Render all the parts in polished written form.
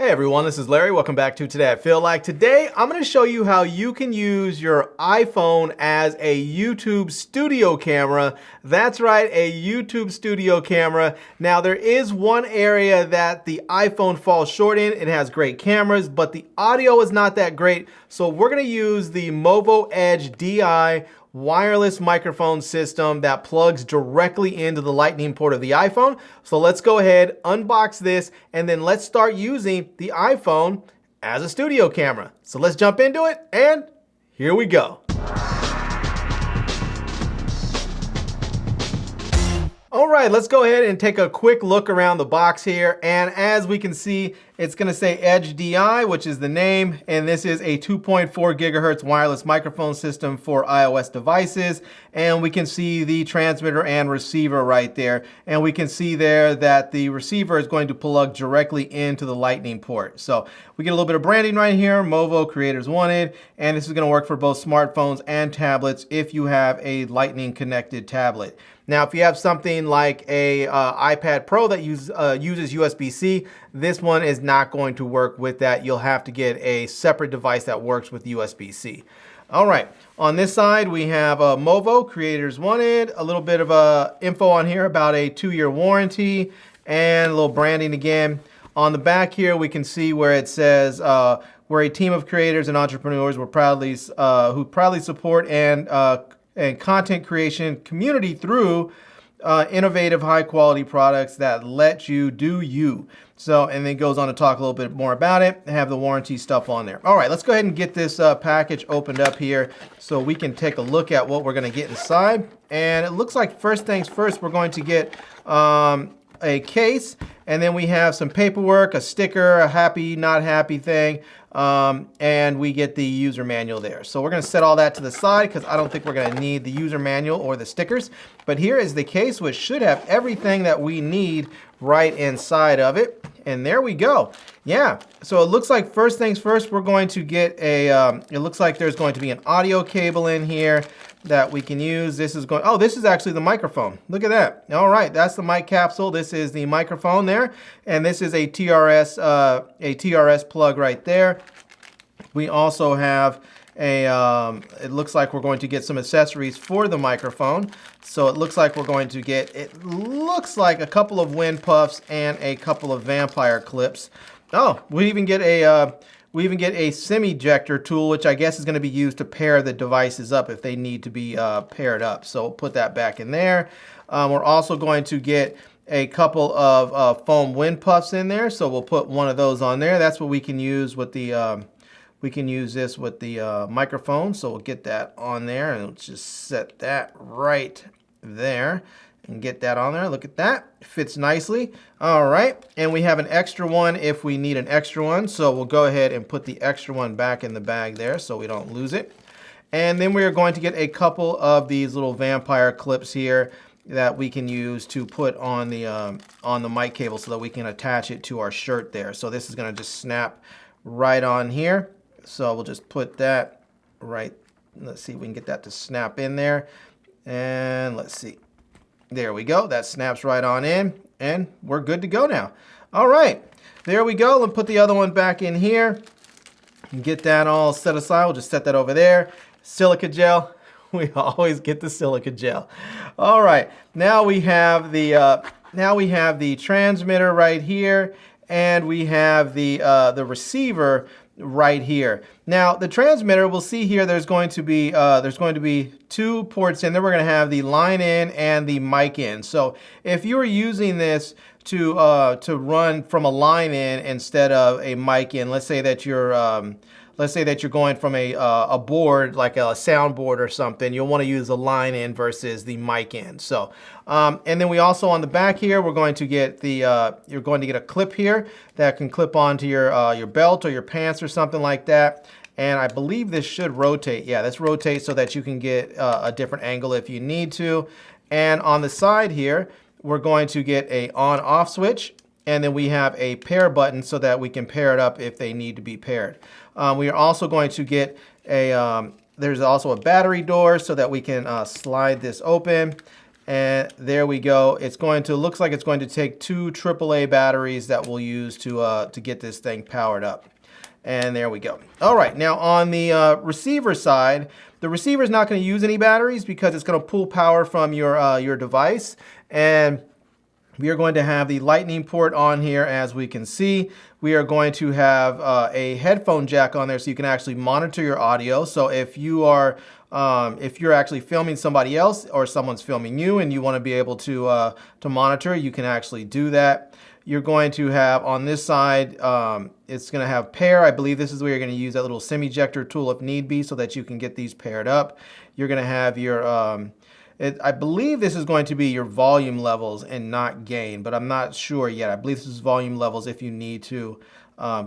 Hey everyone, this is Larry. Welcome back to Today I Feel Like. Today, I'm going to show you how you can use your iPhone as a YouTube studio camera. That's right, a YouTube studio camera. Now, there is one area that the iPhone falls short in. It has great cameras, but the audio is not that great. So we're going to use the Movo Edge DI wireless microphone system that plugs directly into the lightning port of the iPhone. So let's go ahead, unbox this, and then let's start using the iPhone as a studio camera. So let's jump into it, and here we go. All right, let's go ahead and take a quick look around the box here. And as we can see, it's going to say Edge DI, which is the name. And this is a 2.4 gigahertz wireless microphone system for iOS devices. And we can see the transmitter and receiver right there. And we can see there that the receiver is going to plug directly into the lightning port. So we get a little bit of branding right here, Movo Creators Wanted. And this is going to work for both smartphones and tablets if you have a lightning connected tablet. Now, if you have something like a iPad Pro that uses USB-C, this one is not going to work with that. You'll have to get a separate device that works with USB-C. All right, on this side, we have Movo Creators Wanted, a little bit of info on here about a 2-year warranty, and a little branding again. On the back here, we can see where it says, we're a team of creators and entrepreneurs who proudly support and content creation community through innovative, high-quality products that let you do you. So, and then it goes on to talk a little bit more about it, have the warranty stuff on there. All right, let's go ahead and get this package opened up here so we can take a look at what we're going to get inside. And it looks like first things first, we're going to get a case, and then we have some paperwork, a sticker, a happy, not happy thing, and we get the user manual there. So we're going to set all that to the side because I don't think we're going to need the user manual or the stickers. But here is the case, which should have everything that we need right inside of it. And there we go. Yeah, so it looks like first things first, we're going to get a, it looks like there's going to be an audio cable in here that we can use. This is going, oh, this is actually the microphone. Look at that. All right, that's the mic capsule. This is the microphone there. And this is a TRS plug right there. We also have a, it looks like we're going to get some accessories for the microphone. So it looks like we're going to get, it looks like a couple of wind puffs and a couple of vampire clips. Oh, we even get a SIM ejector tool, which I guess is going to be used to pair the devices up if they need to be paired up. So we'll put that back in there. We're also going to get a couple of foam wind puffs in there. So we'll put one of those on there. That's what we can use with the, we can use this with the microphone. So we'll get that on there and let's just set that right there. And get that on there. Look at that. Fits nicely. All right. And we have an extra one if we need an extra one. So we'll go ahead and put the extra one back in the bag there so we don't lose it. And then we are going to get a couple of these little vampire clips here that we can use to put on the mic cable so that we can attach it to our shirt there. So this is going to just snap right on here. So we'll just put that right. Let's see if we can get that to snap in there. And let's see. There we go. That snaps right on in, and we're good to go now. All right, there we go. Let's put the other one back in here and get that all set aside. We'll just set that over there. Silica gel. We always get the silica gel. All right, now we have the transmitter right here, and we have the receiver right here. Now the transmitter, we'll see here there's going to be 2 ports in there. We're going to have the line in and the mic in. So if you were using this to run from a line in instead of a mic in, let's say that you're going from a board like a soundboard or something, you'll want to use the line in versus the mic in. So and then we also on the back here, we're going to get the you're going to get a clip here that can clip onto your belt or your pants or something like that. And I believe this should rotate. Yeah, this rotates so that you can get a different angle if you need to. And on the side here, we're going to get a on-off switch. And then we have a pair button so that we can pair it up if they need to be paired. We are also going to get a, there's also a battery door so that we can slide this open. And there we go. It's going to, looks like it's going to take 2 AAA batteries that we'll use to get this thing powered up. And there we go. All right, now on the receiver side, the receiver is not going to use any batteries because it's going to pull power from your device. And we are going to have the lightning port on here, as we can see. We are going to have a headphone jack on there so you can actually monitor your audio. So if you are if you're actually filming somebody else or someone's filming you and you want to be able to monitor, you can actually do that. You're going to have on this side, it's going to have pair. I believe this is where you're going to use that little semi-ejector tool if need be so that you can get these paired up. You're going to have your, I believe this is going to be your volume levels and not gain, but I'm not sure yet. I believe this is volume levels if you need to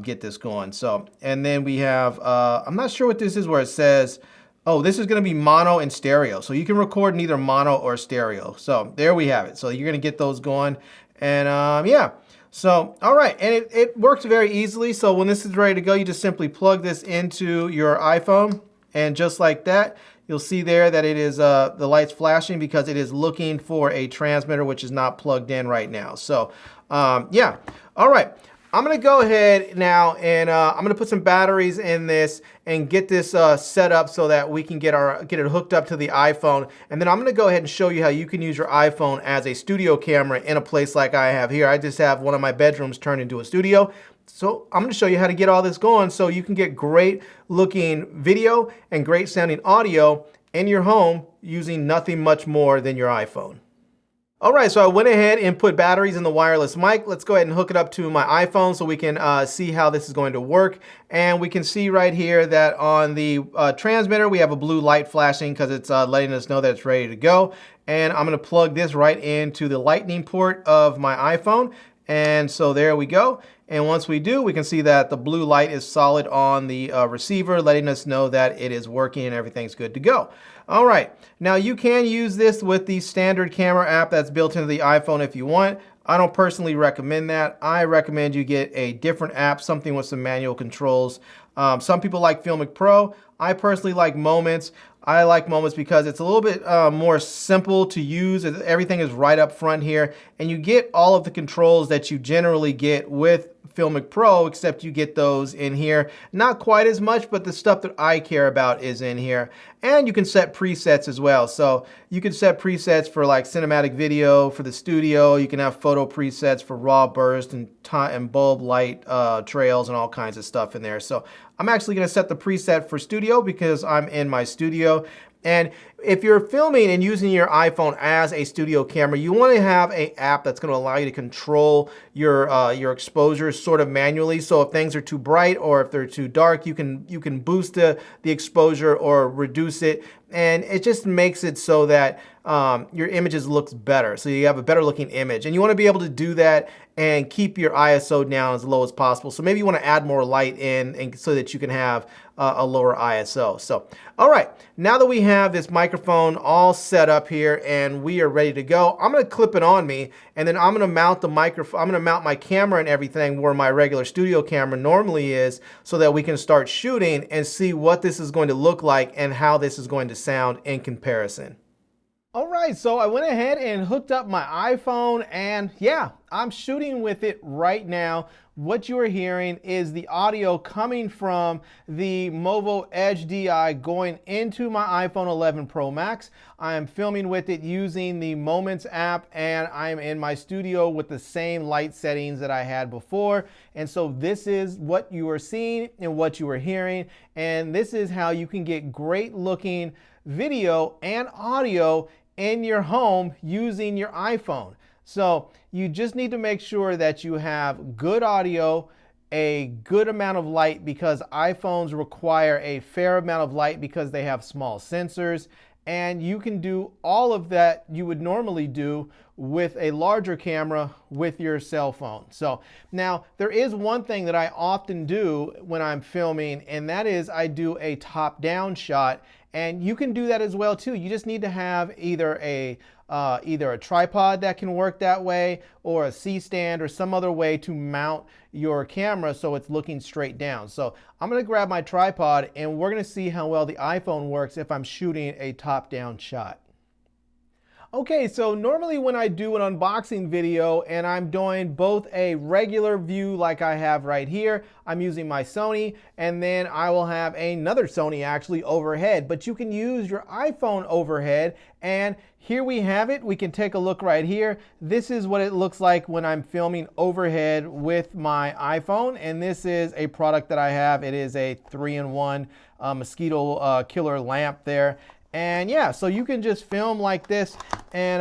get this going. So, and then we have, I'm not sure what this is where it says, oh, this is going to be mono and stereo. So you can record in either mono or stereo. So there we have it. So you're going to get those going. And yeah. So, all right, and it works very easily. So when this is ready to go, you just simply plug this into your iPhone, and just like that, you'll see there that it is the light's flashing because it is looking for a transmitter which is not plugged in right now. So, yeah, all right. I'm going to go ahead now and I'm going to put some batteries in this and get this set up so that we can get it hooked up to the iPhone. And then I'm going to go ahead and show you how you can use your iPhone as a studio camera in a place like I have here. I just have one of my bedrooms turned into a studio. So I'm going to show you how to get all this going so you can get great looking video and great sounding audio in your home using nothing much more than your iPhone. All right, so I went ahead and put batteries in the wireless mic. Let's go ahead and hook it up to my iPhone so we can see how this is going to work. And we can see right here that on the transmitter, we have a blue light flashing because it's letting us know that it's ready to go. And I'm going to plug this right into the lightning port of my iPhone. And so there we go. And once we do, we can see that the blue light is solid on the receiver, letting us know that it is working and everything's good to go. All right, now you can use this with the standard camera app that's built into the iPhone if you want. I don't personally recommend that. I recommend you get a different app, something with some manual controls. Some people like Filmic Pro. I personally like Moments. I like Moments because it's a little bit more simple to use. Everything is right up front here, and you get all of the controls that you generally get with Filmic Pro, except you get those in here. Not quite as much, but the stuff that I care about is in here. And you can set presets as well. So you can set presets for like cinematic video for the studio. You can have photo presets for raw burst and bulb light trails and all kinds of stuff in there. So I'm actually going to set the preset for studio because I'm in my studio. And if you're filming and using your iPhone as a studio camera, you want to have an app that's going to allow you to control your exposure sort of manually. So if things are too bright or if they're too dark, you can boost the exposure or reduce it. And it just makes it so that your images looks better. So you have a better looking image. And you want to be able to do that and keep your ISO down as low as possible. So maybe you want to add more light in and so that you can have a lower ISO. So, all right, now that we have this microphone all set up here and we are ready to go, I'm going to clip it on me, and then I'm going to mount the microphone. I'm going to mount my camera and everything where my regular studio camera normally is, so that we can start shooting and see what this is going to look like and how this is going to sound in comparison. All right, so I went ahead and hooked up my iPhone, and yeah, I'm shooting with it right now. What you are hearing is the audio coming from the Movo Edge DI going into my iPhone 11 Pro Max. I am filming with it using the Moments app, and I'm in my studio with the same light settings that I had before. And so this is what you are seeing and what you are hearing, and this is how you can get great looking video and audio in your home using your iPhone. So you just need to make sure that you have good audio, a good amount of light, because iPhones require a fair amount of light because they have small sensors, and you can do all of that you would normally do with a larger camera with your cell phone. So now there is one thing that I often do when I'm filming, and that is I do a top-down shot, and you can do that as well too. You just need to have either a tripod that can work that way, or a C-stand, or some other way to mount your camera so it's looking straight down. So I'm going to grab my tripod, and we're going to see how well the iPhone works if I'm shooting a top-down shot. Okay, so normally when I do an unboxing video and I'm doing both a regular view like I have right here, I'm using my Sony, and then I will have another Sony actually overhead. But you can use your iPhone overhead, and here we have it. We can take a look right here. This is what it looks like when I'm filming overhead with my iPhone, and this is a product that I have. It is a 3-in-1 mosquito killer lamp there. And yeah, so you can just film like this, and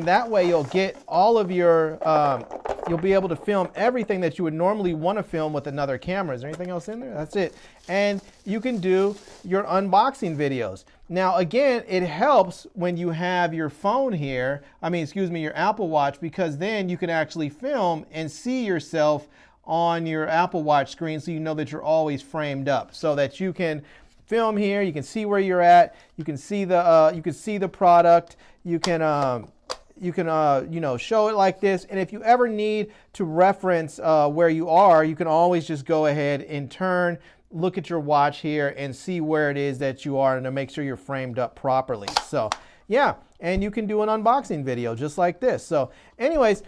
that way you'll get all of your, you'll be able to film everything that you would normally want to film with another camera. Is there anything else in there? That's it. And you can do your unboxing videos. Now again, it helps when you have your phone here, your Apple Watch, because then you can actually film and see yourself on your Apple Watch screen, so you know that you're always framed up, so that you can film here, you can see where you're at, you can see the product, you can show it like this, and if you ever need to reference where you are, you can always just go ahead and turn, look at your watch here and see where it is that you are, and to make sure you're framed up properly. So yeah, and you can do an unboxing video just like this. So anyways,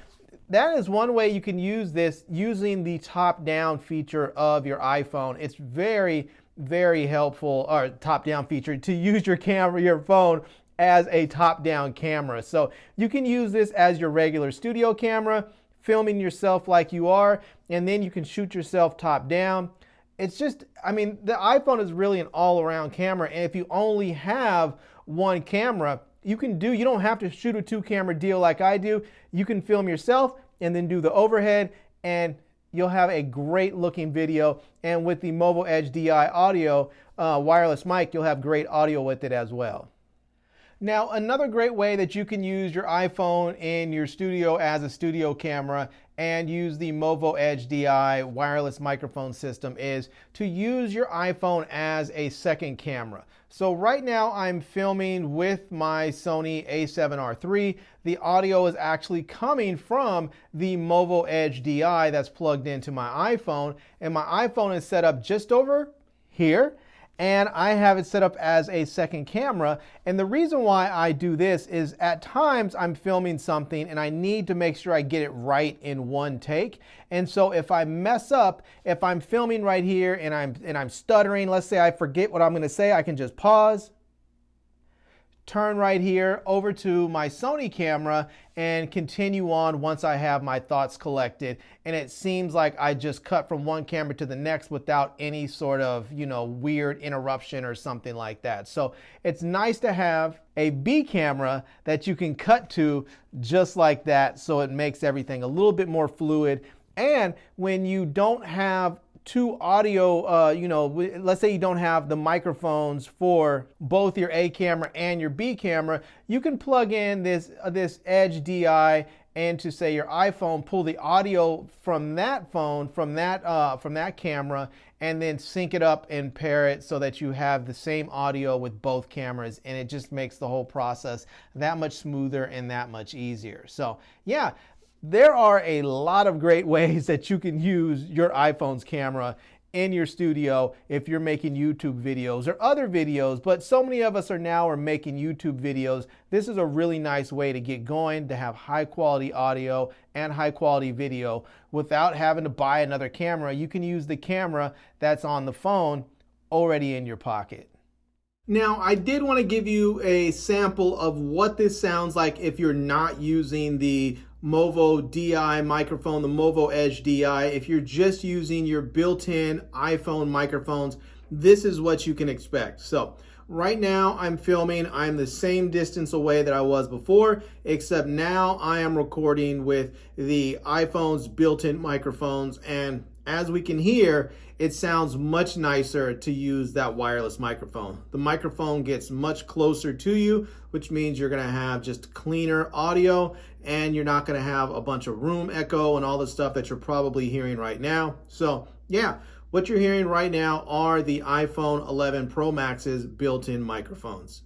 that is one way you can use this, using the top-down feature of your iPhone. It's very helpful, or top-down feature, to use your camera, your phone, as a top-down camera. So you can use this as your regular studio camera, filming yourself like you are, and then you can shoot yourself top-down. It's just, the iPhone is really an all-around camera, and if you only have one camera, you don't have to shoot a 2-camera deal like I do. You can film yourself and then do the overhead, and you'll have a great looking video. And with the Movo Edge DI audio wireless mic, you'll have great audio with it as well. Now, another great way that you can use your iPhone in your studio as a studio camera and use the Movo Edge DI wireless microphone system is to use your iPhone as a second camera. So right now I'm filming with my Sony a7R III. The audio is actually coming from the Movo Edge DI that's plugged into my iPhone, and my iPhone is set up just over here, and I have it set up as a second camera. And the reason why I do this is at times I'm filming something and I need to make sure I get it right in one take. And so if I mess up, if I'm filming right here and I'm stuttering, let's say I forget what I'm going to say, I can just pause, turn right here over to my Sony camera, and continue on once I have my thoughts collected. And it seems like I just cut from one camera to the next without any sort of, weird interruption or something like that. So it's nice to have a B camera that you can cut to just like that, so it makes everything a little bit more fluid. And when you don't have two audio, let's say you don't have the microphones for both your A camera and your B camera, you can plug in this Edge DI into, say, your iPhone, pull the audio from that phone, from that camera, and then sync it up and pair it so that you have the same audio with both cameras, and it just makes the whole process that much smoother and that much easier. So yeah, there are a lot of great ways that you can use your iPhone's camera in your studio if you're making YouTube videos or other videos, but so many of us are making YouTube videos. This is a really nice way to get going, to have high quality audio and high quality video without having to buy another camera. You can use the camera that's on the phone already in your pocket. Now, I did want to give you a sample of what this sounds like if you're not using the Movo DI microphone, the Movo Edge DI. If you're just using your built-in iPhone microphones, this is what you can expect. So right now I'm filming, I'm the same distance away that I was before, except now I am recording with the iPhone's built-in microphones, and as we can hear, it sounds much nicer to use that wireless microphone. The microphone gets much closer to you, which means you're gonna have just cleaner audio, and you're not gonna have a bunch of room echo and all the stuff that you're probably hearing right now. So yeah, what you're hearing right now are the iPhone 11 Pro Max's built-in microphones.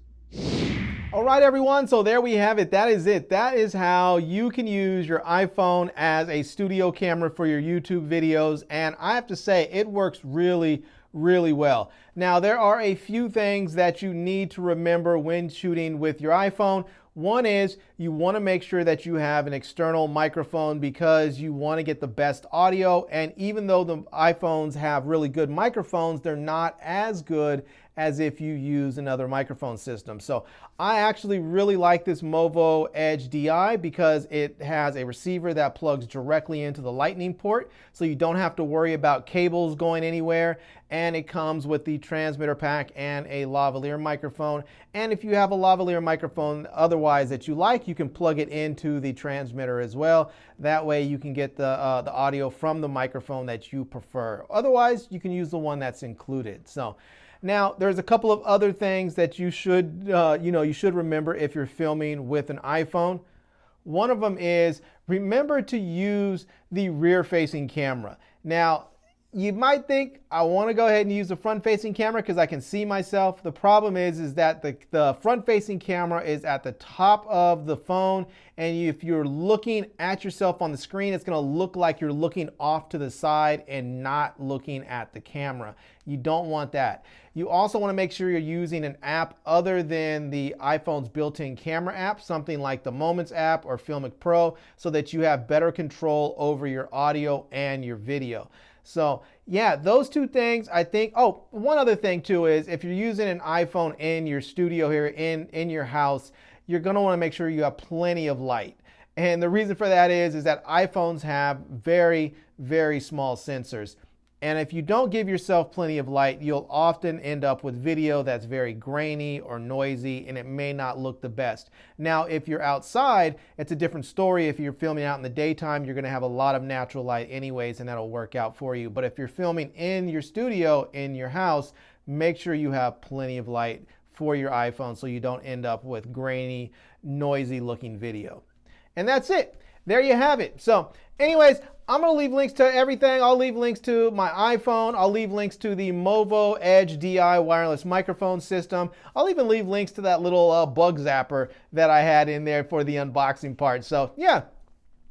All right, everyone, so there we have it. That is it. That is how you can use your iPhone as a studio camera for your YouTube videos. And I have to say, it works really, really well. Now, there are a few things that you need to remember when shooting with your iPhone. One is you want to make sure that you have an external microphone because you want to get the best audio. And even though the iPhones have really good microphones, they're not as good as if you use another microphone system. So I actually really like this Movo Edge DI because it has a receiver that plugs directly into the Lightning port, so you don't have to worry about cables going anywhere, and it comes with the transmitter pack and a lavalier microphone. And if you have a lavalier microphone otherwise that you like, you can plug it into the transmitter as well. That way you can get the audio from the microphone that you prefer. Otherwise, you can use the one that's included. So now, there's a couple of other things that you should, you should remember if you're filming with an iPhone. One of them is remember to use the rear-facing camera. Now, you might think I want to go ahead and use the front-facing camera because I can see myself. The problem is that the front-facing camera is at the top of the phone, and if you're looking at yourself on the screen, it's going to look like you're looking off to the side and not looking at the camera. You don't want that. You also want to make sure you're using an app other than the iPhone's built-in camera app, something like the Moments app or Filmic Pro, so that you have better control over your audio and your video. So yeah, those two things, I think. Oh, one other thing too is if you're using an iPhone in your studio here in your house, you're going to want to make sure you have plenty of light. And the reason for that is that iPhones have very, very small sensors. And if you don't give yourself plenty of light, you'll often end up with video that's very grainy or noisy, and it may not look the best. Now, if you're outside, it's a different story. If you're filming out in the daytime, you're going to have a lot of natural light anyways, and that'll work out for you. But if you're filming in your studio, in your house, make sure you have plenty of light for your iPhone so you don't end up with grainy, noisy looking video. And that's it. There you have it. So anyways, I'm going to leave links to everything. I'll leave links to my iPhone. I'll leave links to the Movo Edge DI wireless microphone system. I'll even leave links to that little bug zapper that I had in there for the unboxing part. So yeah,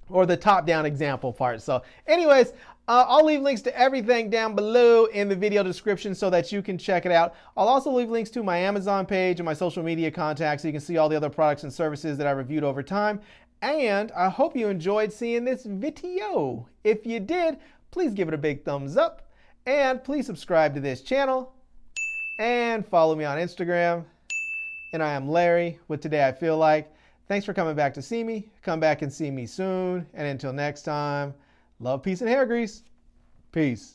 or the top-down example part. So anyways, I'll leave links to everything down below in the video description so that you can check it out. I'll also leave links to my Amazon page and my social media contacts so you can see all the other products and services that I reviewed over time. And I hope you enjoyed seeing this video. If you did, please give it a big thumbs up. And please subscribe to this channel. And follow me on Instagram. And I am Larry with Today I Feel Like. Thanks for coming back to see me. Come back and see me soon. And until next time, love, peace, and hair grease. Peace.